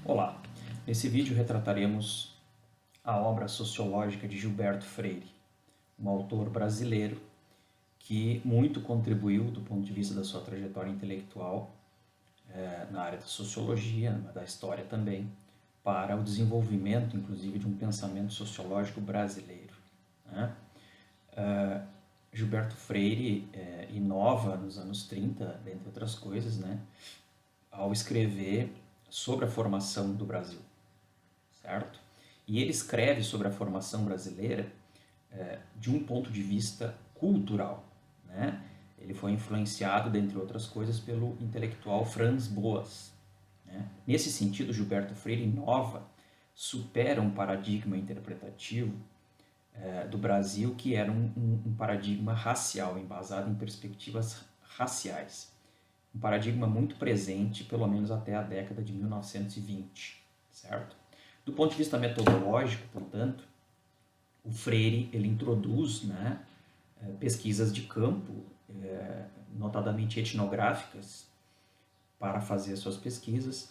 Olá, nesse vídeo retrataremos a obra sociológica de Gilberto Freire, um autor brasileiro que muito contribuiu do ponto de vista da sua trajetória intelectual na área da sociologia, da história também, para o desenvolvimento, inclusive, de um pensamento sociológico brasileiro, né? Gilberto Freire inova nos anos 30, dentre outras coisas, né, ao escrever sobre a formação do Brasil, certo? E ele escreve sobre a formação brasileira de um ponto de vista cultural, né? Ele foi influenciado, dentre outras coisas, pelo intelectual Franz Boas, né? Nesse sentido, Gilberto Freire inova, supera um paradigma interpretativo do Brasil que era um paradigma racial, embasado em perspectivas raciais. Um paradigma muito presente, pelo menos até a década de 1920, certo? Do ponto de vista metodológico, portanto, o Freire ele introduz, né, pesquisas de campo, notadamente etnográficas, para fazer suas pesquisas,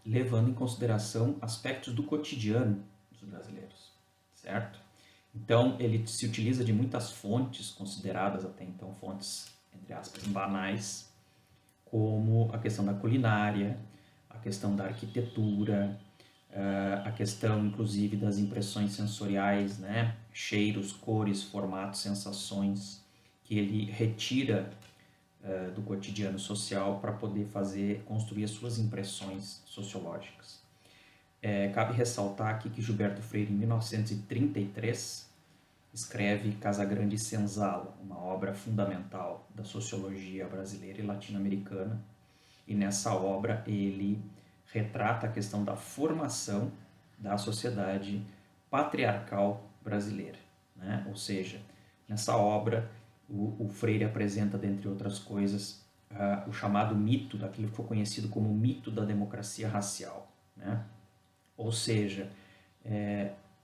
levando em consideração aspectos do cotidiano dos brasileiros, certo? Então, ele se utiliza de muitas fontes consideradas até então fontes, entre aspas, banais, como a questão da culinária, a questão da arquitetura, a questão, inclusive, das impressões sensoriais, né? Cheiros, cores, formatos, sensações, que ele retira do cotidiano social para poder construir as suas impressões sociológicas. Cabe ressaltar aqui que Gilberto Freire, em 1933, escreve Casagrande e Senzala, uma obra fundamental da sociologia brasileira e latino-americana, e nessa obra ele retrata a questão da formação da sociedade patriarcal brasileira, né? Ou seja, nessa obra o Freire apresenta, dentre outras coisas, o chamado mito, daquilo que foi conhecido como mito da democracia racial, né? Ou seja,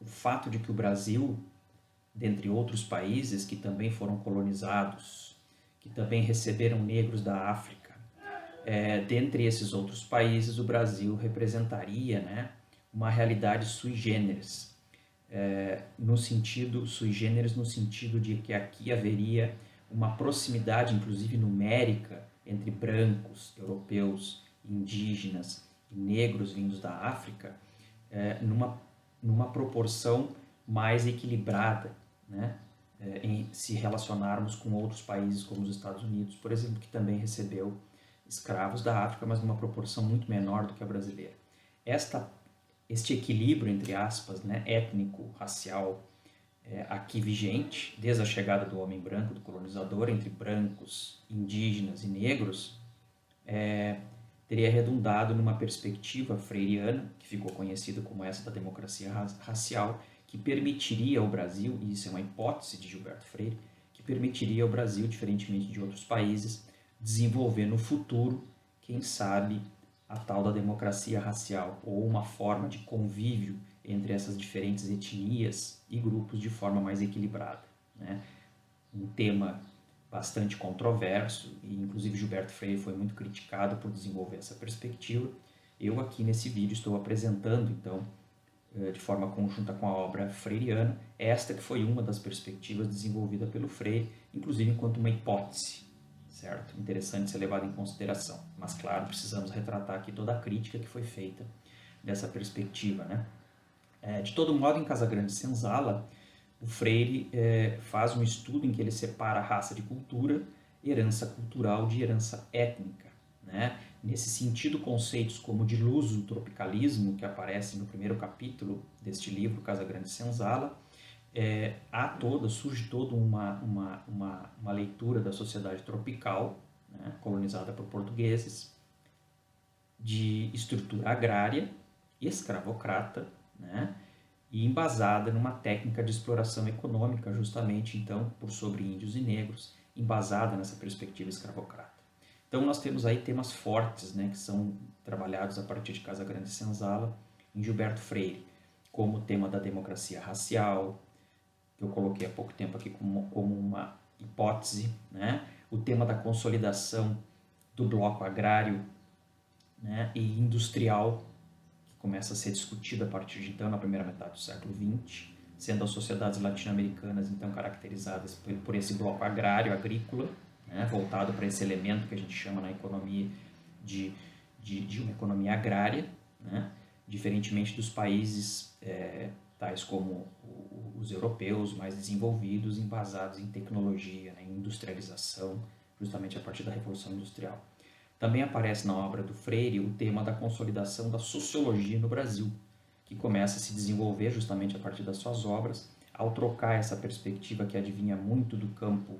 o fato de que o Brasil, dentre outros países que também foram colonizados, que também receberam negros da África, dentre esses outros países, o Brasil representaria, né, uma realidade sui generis, no sentido sui generis, no sentido de que aqui haveria uma proximidade, inclusive numérica, entre brancos, europeus, indígenas e negros vindos da África, numa proporção mais equilibrada, né, em se relacionarmos com outros países como os Estados Unidos, por exemplo, que também recebeu escravos da África, mas numa proporção muito menor do que a brasileira. Este equilíbrio, entre aspas, né, étnico, racial, aqui vigente, desde a chegada do homem branco, do colonizador, entre brancos, indígenas e negros, teria redundado numa perspectiva freiriana, que ficou conhecida como essa da democracia racial, que permitiria ao Brasil, e isso é uma hipótese de Gilberto Freire, que permitiria ao Brasil, diferentemente de outros países, desenvolver no futuro, quem sabe, a tal da democracia racial, ou uma forma de convívio entre essas diferentes etnias e grupos de forma mais equilibrada, né? Um tema bastante controverso, e inclusive Gilberto Freire foi muito criticado por desenvolver essa perspectiva. Eu aqui nesse vídeo estou apresentando, então, de forma conjunta com a obra freiriana, esta que foi uma das perspectivas desenvolvida pelo Freire, inclusive enquanto uma hipótese, certo? Interessante ser levado em consideração, mas claro, precisamos retratar aqui toda a crítica que foi feita dessa perspectiva, né? De todo modo, em Casagrande e Senzala, o Freire faz um estudo em que ele separa a raça de cultura, herança cultural de herança étnica, né? Nesse sentido, conceitos como de luso-tropicalismo, que aparecem no primeiro capítulo deste livro, Casagrande e Senzala, surge toda uma leitura da sociedade tropical, né, colonizada por portugueses, de estrutura agrária, escravocrata, né, e embasada numa técnica de exploração econômica, justamente, então, por sobre índios e negros, embasada nessa perspectiva escravocrata. Então, nós temos aí temas fortes, né, que são trabalhados a partir de Casagrande e Senzala, em Gilberto Freire, como o tema da democracia racial, que eu coloquei há pouco tempo aqui como uma hipótese, né, o tema da consolidação do bloco agrário, né, e industrial, começa a ser discutida a partir de então, na primeira metade do século XX, sendo as sociedades latino-americanas então caracterizadas por esse bloco agrário, agrícola, né, voltado para esse elemento que a gente chama na economia de uma economia agrária, né, diferentemente dos países tais como os europeus mais desenvolvidos, embasados em tecnologia, né, em industrialização, justamente a partir da Revolução Industrial. Também aparece na obra do Freire o tema da consolidação da sociologia no Brasil, que começa a se desenvolver justamente a partir das suas obras, ao trocar essa perspectiva que adivinha muito do campo,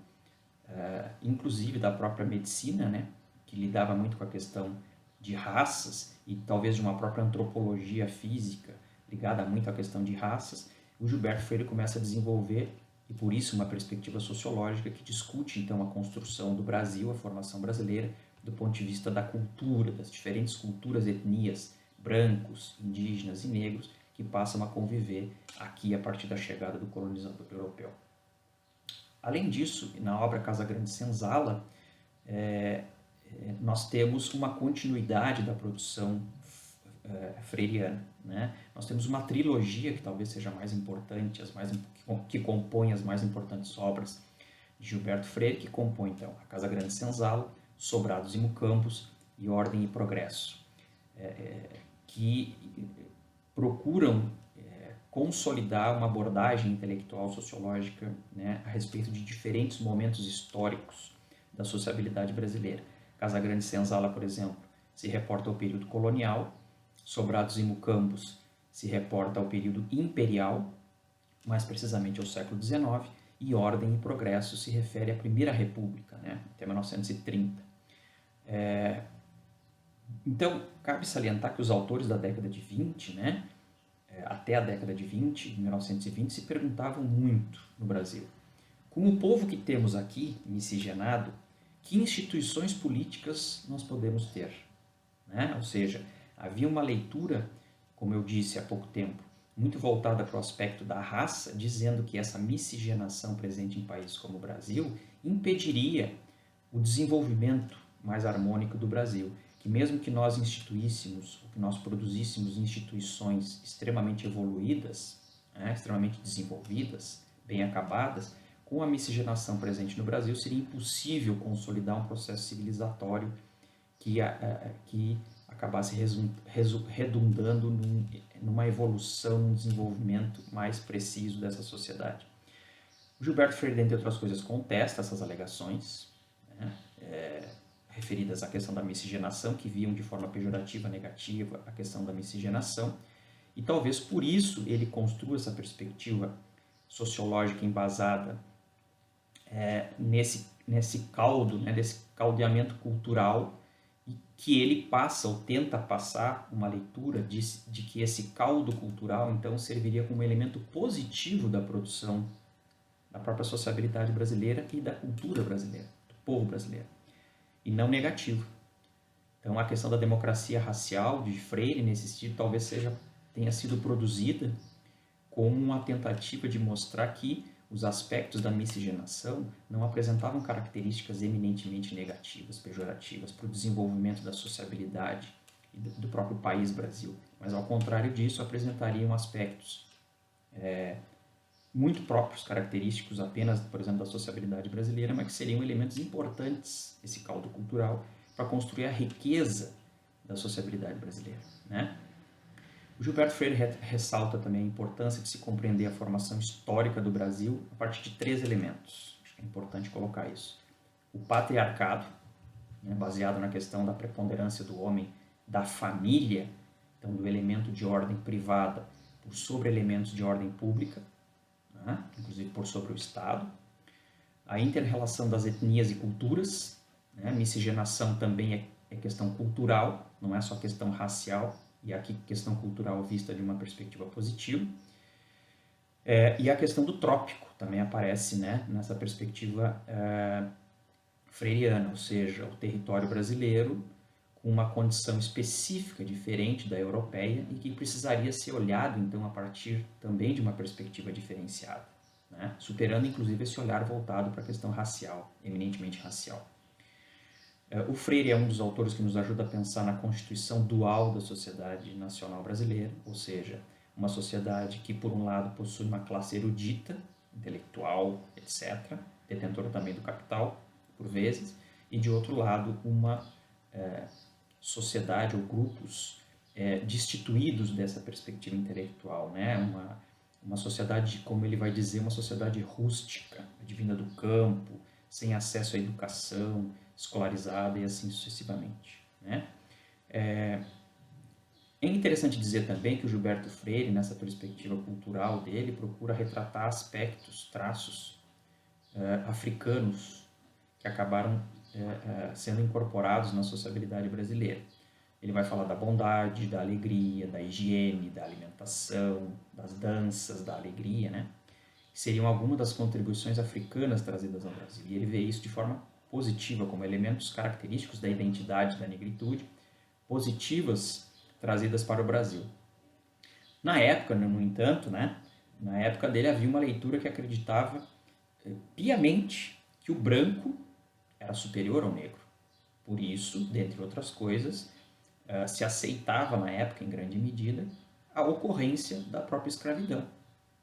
inclusive da própria medicina, né, que lidava muito com a questão de raças e talvez de uma própria antropologia física ligada muito à questão de raças. O Gilberto Freire começa a desenvolver, e por isso uma perspectiva sociológica que discute então a construção do Brasil, a formação brasileira, do ponto de vista da cultura, das diferentes culturas, etnias, brancos, indígenas e negros, que passam a conviver aqui a partir da chegada do colonizador europeu. Além disso, na obra Casagrande Senzala, nós temos uma continuidade da produção freiriana, né? Nós temos uma trilogia que talvez seja mais importante, que compõe as mais importantes obras de Gilberto Freire, que compõe então a Casagrande Senzala, Sobrados e Mucambos e Ordem e Progresso, que procuram consolidar uma abordagem intelectual sociológica, né, a respeito de diferentes momentos históricos da sociabilidade brasileira. Casagrande Senzala, por exemplo, se reporta ao período colonial, Sobrados e Mucambos se reporta ao período imperial, mais precisamente ao século XIX, e Ordem e Progresso se refere à Primeira República, né, até 1930. Então, cabe salientar que os autores da década de 20, né, até a década de 20, 1920, se perguntavam muito no Brasil: com o povo que temos aqui, miscigenado, que instituições políticas nós podemos ter? Né? Ou seja, havia uma leitura, como eu disse há pouco tempo, muito voltada para o aspecto da raça, dizendo que essa miscigenação presente em países como o Brasil impediria o desenvolvimento mais harmônico do Brasil, que mesmo que nós instituíssemos, que nós produzíssemos instituições extremamente evoluídas, né, extremamente desenvolvidas, bem acabadas, com a miscigenação presente no Brasil seria impossível consolidar um processo civilizatório que acabasse redundando numa evolução, num desenvolvimento mais preciso dessa sociedade. O Gilberto Freire, dentre outras coisas, contesta essas alegações, né, referidas à questão da miscigenação, que viam de forma pejorativa, negativa, a questão da miscigenação, e talvez por isso ele construa essa perspectiva sociológica embasada nesse caldo, né, desse caldeamento cultural, e que ele passa ou tenta passar uma leitura de que esse caldo cultural então serviria como elemento positivo da produção da própria sociabilidade brasileira e da cultura brasileira, do povo brasileiro, e não negativo. Então a questão da democracia racial de Freire, nesse sentido, talvez tenha sido produzida como uma tentativa de mostrar que os aspectos da miscigenação não apresentavam características eminentemente negativas, pejorativas para o desenvolvimento da sociabilidade e do próprio país Brasil, mas ao contrário disso apresentariam aspectos muito próprios, característicos apenas, por exemplo, da sociabilidade brasileira, mas que seriam elementos importantes, esse caldo cultural, para construir a riqueza da sociabilidade brasileira, né? O Gilberto Freire ressalta também a importância de se compreender a formação histórica do Brasil a partir de 3 elementos. Acho que é importante colocar isso. O patriarcado, né, baseado na questão da preponderância do homem, da família, então do elemento de ordem privada por sobre elementos de ordem pública, né, inclusive por sobre o Estado. A inter-relação das etnias e culturas, né, miscigenação também é questão cultural, não é só questão racial, e aqui questão cultural vista de uma perspectiva positiva. E a questão do trópico também aparece, né, nessa perspectiva freiriana, ou seja, o território brasileiro com uma condição específica diferente da europeia e que precisaria ser olhado então a partir também de uma perspectiva diferenciada, né, superando inclusive esse olhar voltado para a questão racial, eminentemente racial. O Freire é um dos autores que nos ajuda a pensar na constituição dual da sociedade nacional brasileira, ou seja, uma sociedade que, por um lado, possui uma classe erudita, intelectual, etc., detentora também do capital, por vezes, e, de outro lado, uma sociedade ou grupos destituídos dessa perspectiva intelectual, né? Uma sociedade, como ele vai dizer, uma sociedade rústica, advinda do campo, sem acesso à educação, escolarizada e assim sucessivamente, né? É interessante dizer também que o Gilberto Freire, nessa perspectiva cultural dele, procura retratar aspectos, traços africanos que acabaram sendo incorporados na sociabilidade brasileira. Ele vai falar da bondade, da alegria, da higiene, da alimentação, das danças, da alegria, né? Que seriam algumas das contribuições africanas trazidas ao Brasil. E ele vê isso de forma positiva, como elementos característicos da identidade da negritude, positivas trazidas para o Brasil. Na época, no entanto, né, na época dele havia uma leitura que acreditava piamente que o branco era superior ao negro. Por isso, dentre outras coisas, se aceitava na época, em grande medida, a ocorrência da própria escravidão,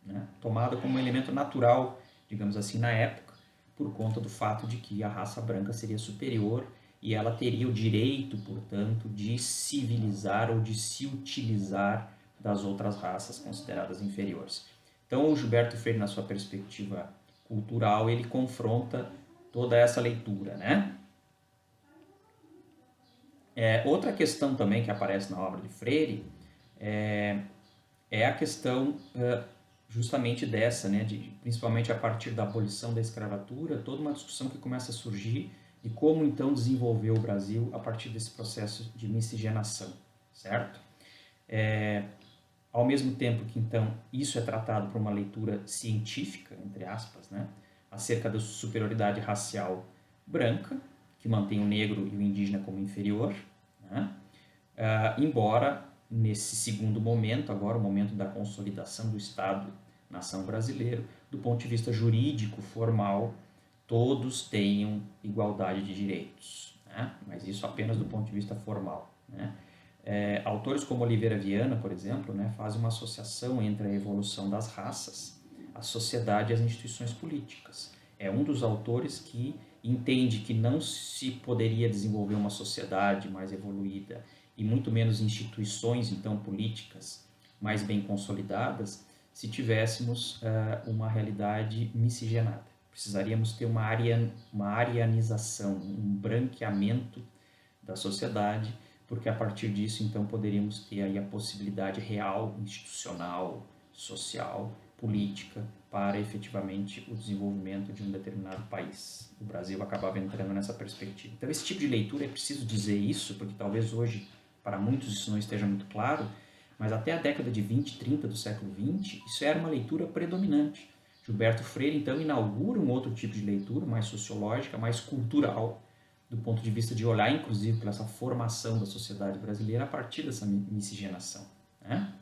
né, tomada como um elemento natural, digamos assim, na época, por conta do fato de que a raça branca seria superior e ela teria o direito, portanto, de civilizar ou de se utilizar das outras raças consideradas inferiores. Então, o Gilberto Freire, na sua perspectiva cultural, ele confronta toda essa leitura, né? Outra questão também que aparece na obra de Freire é a questão justamente dessa, né, principalmente a partir da abolição da escravatura, toda uma discussão que começa a surgir de como então desenvolver o Brasil a partir desse processo de miscigenação, certo? Ao mesmo tempo que então isso é tratado por uma leitura científica, entre aspas, né, acerca da superioridade racial branca, que mantém o negro e o indígena como inferior, né? Embora nesse segundo momento, agora o momento da consolidação do Estado-nação brasileiro, do ponto de vista jurídico, formal, todos tenham igualdade de direitos, né? Mas isso apenas do ponto de vista formal, né? Autores como Oliveira Viana, por exemplo, né, fazem uma associação entre a evolução das raças, a sociedade e as instituições políticas. É um dos autores que entende que não se poderia desenvolver uma sociedade mais evoluída e muito menos instituições, então, políticas mais bem consolidadas, se tivéssemos uma realidade miscigenada. Precisaríamos ter uma arianização, um branqueamento da sociedade, porque a partir disso, então, poderíamos ter aí a possibilidade real, institucional, social, política, para efetivamente o desenvolvimento de um determinado país. O Brasil acabava entrando nessa perspectiva. Então, esse tipo de leitura, é preciso dizer isso, porque talvez hoje, para muitos, isso não esteja muito claro, mas até a década de 20, 30 do século 20, isso era uma leitura predominante. Gilberto Freire, então, inaugura um outro tipo de leitura, mais sociológica, mais cultural, do ponto de vista de olhar, inclusive, para essa formação da sociedade brasileira a partir dessa miscigenação, né?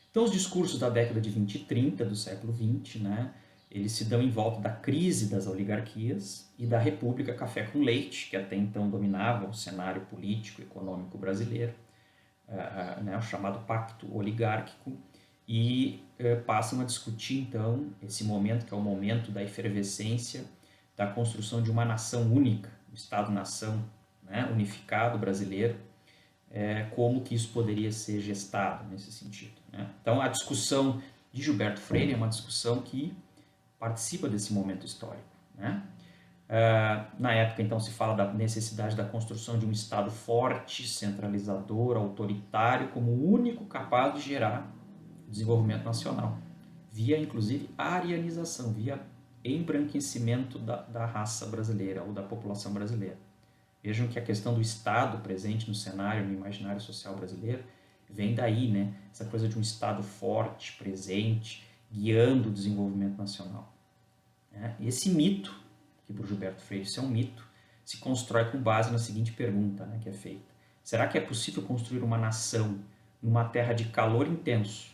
Então, os discursos da década de 20 e 30 do século 20, né, eles se dão em volta da crise das oligarquias e da República Café com Leite, que até então dominava o cenário político e econômico brasileiro, né, o chamado Pacto Oligárquico, e passam a discutir, então, esse momento, que é o momento da efervescência da construção de uma nação única, o Estado-nação, né, unificado brasileiro, como que isso poderia ser gestado nesse sentido, né? Então, a discussão de Gilberto Freire é uma discussão que participa desse momento histórico, né? Na época, então, se fala da necessidade da construção de um Estado forte, centralizador, autoritário, como o único capaz de gerar desenvolvimento nacional, via, inclusive, arianização, via embranquecimento da raça brasileira ou da população brasileira. Vejam que a questão do Estado presente no cenário, no imaginário social brasileiro, vem daí, né? Essa coisa de um Estado forte, presente, guiando o desenvolvimento nacional. E esse mito, que para o Gilberto Freire isso é um mito, se constrói com base na seguinte pergunta, né, que é feita. Será que é possível construir uma nação numa terra de calor intenso,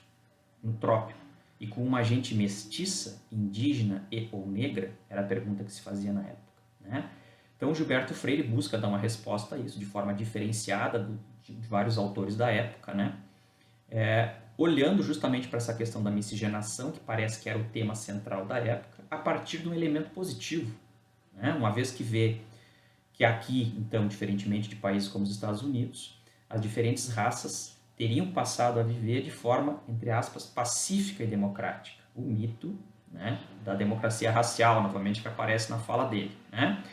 no trópico, e com uma gente mestiça, indígena e ou negra? Era a pergunta que se fazia na época, né? Então, Gilberto Freire busca dar uma resposta a isso de forma diferenciada de vários autores da época, né? Olhando justamente para essa questão da miscigenação, que parece que era o tema central da época, a partir de um elemento positivo, né? Uma vez que vê que aqui, então, diferentemente de países como os Estados Unidos, as diferentes raças teriam passado a viver de forma, entre aspas, pacífica e democrática. O mito, né, da democracia racial, novamente, que aparece na fala dele, né?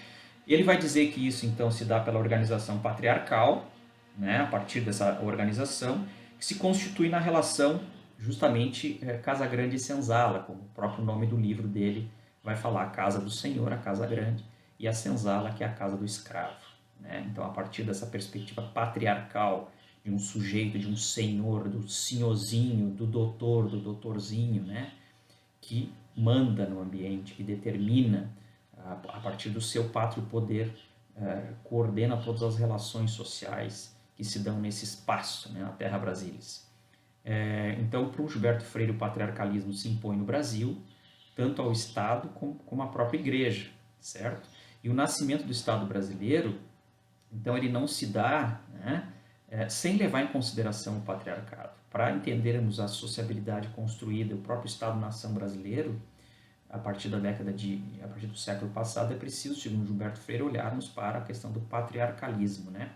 Ele vai dizer que isso, então, se dá pela organização patriarcal, né, a partir dessa organização, que se constitui na relação, justamente, Casa Grande e Senzala, como o próprio nome do livro dele vai falar, a casa do senhor, a casa grande, e a senzala, que é a casa do escravo, né? Então, a partir dessa perspectiva patriarcal, de um sujeito, de um senhor, do senhorzinho, do doutor, do doutorzinho, né, que manda no ambiente, que determina, a partir do seu pátrio poder, coordena todas as relações sociais que se dão nesse espaço, né, na Terra Brasilis. Então, para o Gilberto Freire, o patriarcalismo se impõe no Brasil, tanto ao Estado como à própria Igreja, certo? E o nascimento do Estado brasileiro, então, ele não se dá, né, sem levar em consideração o patriarcado. Para entendermos a sociabilidade construída, o próprio Estado-nação brasileiro, a partir do século passado, é preciso, segundo Gilberto Freire, olharmos para a questão do patriarcalismo, né?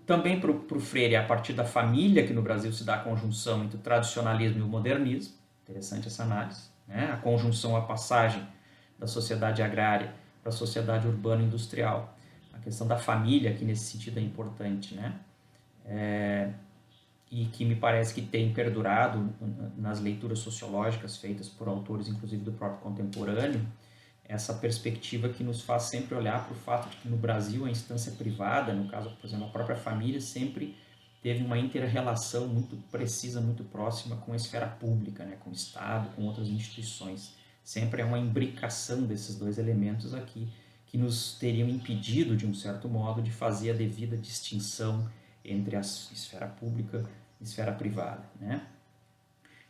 Também para o Freire, a partir da família, que no Brasil se dá a conjunção entre o tradicionalismo e o modernismo, interessante essa análise, né? A conjunção, a passagem da sociedade agrária para a sociedade urbano-industrial. A questão da família, aqui nesse sentido, é importante, né? E que me parece que tem perdurado nas leituras sociológicas feitas por autores, inclusive do próprio contemporâneo, essa perspectiva que nos faz sempre olhar para o fato de que no Brasil a instância privada, no caso, por exemplo, a própria família, sempre teve uma inter-relação muito precisa, muito próxima com a esfera pública, né, com o Estado, com outras instituições. Sempre é uma imbricação desses dois elementos aqui que nos teriam impedido, de um certo modo, de fazer a devida distinção entre a esfera pública e a esfera privada, né?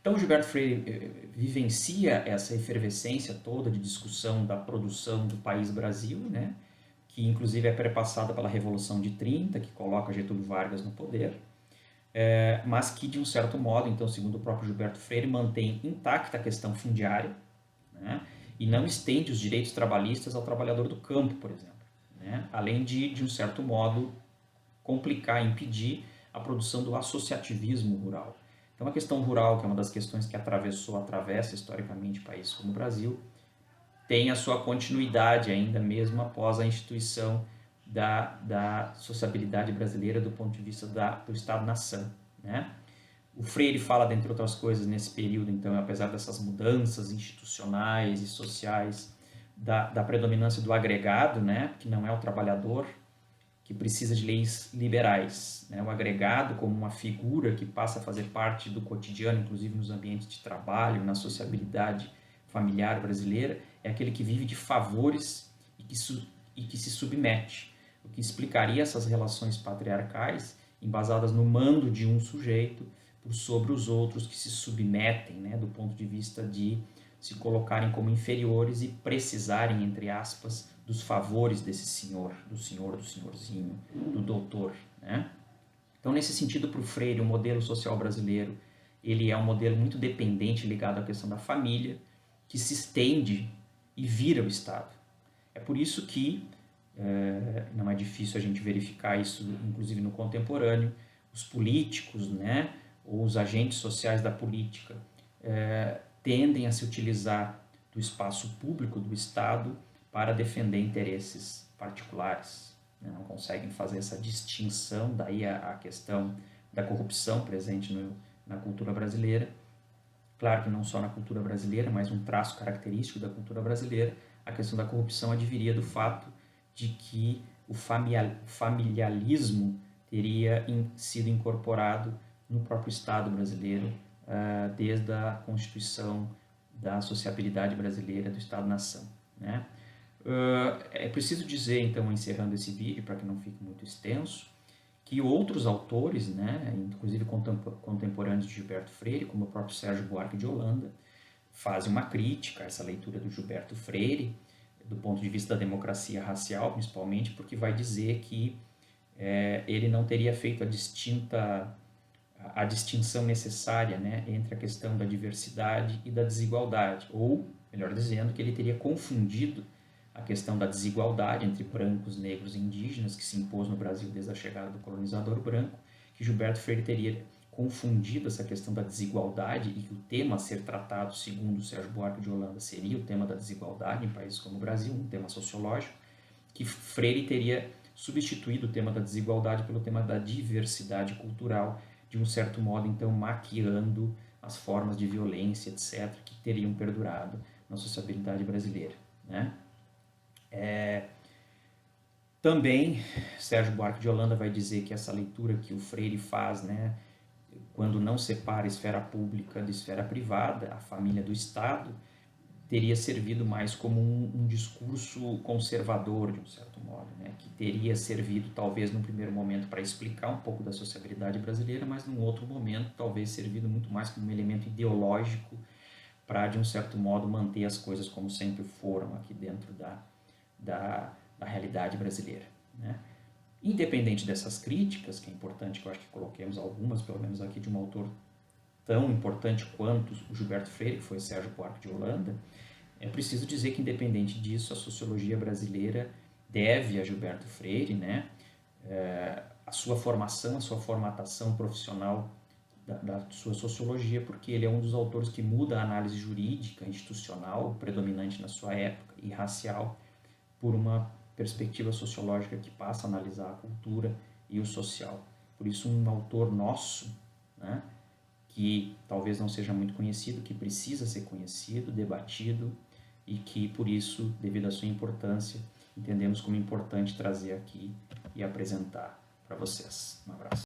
Então, Gilberto Freire vivencia essa efervescência toda de discussão da produção do país Brasil, né? Que inclusive é perpassada pela Revolução de 30, que coloca Getúlio Vargas no poder, mas que, de um certo modo, então, segundo o próprio Gilberto Freire, mantém intacta a questão fundiária, né? E não estende os direitos trabalhistas ao trabalhador do campo, por exemplo, né? Além de um certo modo, complicar, impedir a produção do associativismo rural. Então, a questão rural, que é uma das questões que atravessa historicamente países como o Brasil, tem a sua continuidade ainda mesmo após a instituição da sociabilidade brasileira do ponto de vista do Estado-nação, né? O Freire fala, dentre outras coisas, nesse período, então, apesar dessas mudanças institucionais e sociais, da predominância do agregado, né, que não é o trabalhador, que precisa de leis liberais, né? O agregado como uma figura que passa a fazer parte do cotidiano, inclusive nos ambientes de trabalho, na sociabilidade familiar brasileira, é aquele que vive de favores e que se submete, o que explicaria essas relações patriarcais embasadas no mando de um sujeito por sobre os outros que se submetem, né, do ponto de vista de se colocarem como inferiores e precisarem, entre aspas, dos favores desse senhor, do senhorzinho, do doutor, né? Então, nesse sentido, para o Freire, o modelo social brasileiro, ele é um modelo muito dependente, ligado à questão da família, que se estende e vira o Estado. É por isso que, não é difícil a gente verificar isso, inclusive no contemporâneo, os políticos, né, ou os agentes sociais da política, tendem a se utilizar do espaço público, do Estado, para defender interesses particulares, né? Não conseguem fazer essa distinção, daí a questão da corrupção presente na cultura brasileira. Claro que não só na cultura brasileira, mas um traço característico da cultura brasileira, a questão da corrupção adviria do fato de que o familialismo teria sido incorporado no próprio Estado brasileiro, desde a constituição da sociabilidade brasileira, do Estado-nação, né? É preciso dizer, então, encerrando esse vídeo, para que não fique muito extenso, que outros autores, né, inclusive contemporâneos de Gilberto Freire, como o próprio Sérgio Buarque de Holanda, fazem uma crítica a essa leitura do Gilberto Freire, do ponto de vista da democracia racial, principalmente, porque vai dizer que ele não teria feito a distinção necessária, né, entre a questão da diversidade e da desigualdade, ou, melhor dizendo, que ele teria confundido a questão da desigualdade entre brancos, negros e indígenas, que se impôs no Brasil desde a chegada do colonizador branco, que Gilberto Freire teria confundido essa questão da desigualdade e que o tema a ser tratado, segundo Sérgio Buarque de Holanda, seria o tema da desigualdade em países como o Brasil, um tema sociológico, que Freire teria substituído o tema da desigualdade pelo tema da diversidade cultural, de um certo modo, então, maquiando as formas de violência, etc., que teriam perdurado na sociabilidade brasileira, né? Também, Sérgio Buarque de Holanda vai dizer que essa leitura que o Freire faz, né, quando não separa a esfera pública de esfera privada, a família do Estado, teria servido mais como um discurso conservador, de um certo modo, né? Que teria servido, talvez, num primeiro momento, para explicar um pouco da sociabilidade brasileira, mas, num outro momento, talvez servido muito mais como um elemento ideológico para, de um certo modo, manter as coisas como sempre foram aqui dentro da realidade brasileira, né? Independente dessas críticas, que é importante que eu acho que coloquemos algumas, pelo menos aqui, de um autor tão importante quanto o Gilberto Freire, que foi Sérgio Buarque de Holanda, é preciso dizer que, independente disso, a sociologia brasileira deve a Gilberto Freire, né, a sua formação, a sua formatação profissional da sua sociologia, porque ele é um dos autores que muda a análise jurídica, institucional, predominante na sua época, e racial, por uma perspectiva sociológica que passa a analisar a cultura e o social. Por isso, um autor nosso, né, que talvez não seja muito conhecido, que precisa ser conhecido, debatido, e que, por isso, devido à sua importância, entendemos como importante trazer aqui e apresentar para vocês. Um abraço.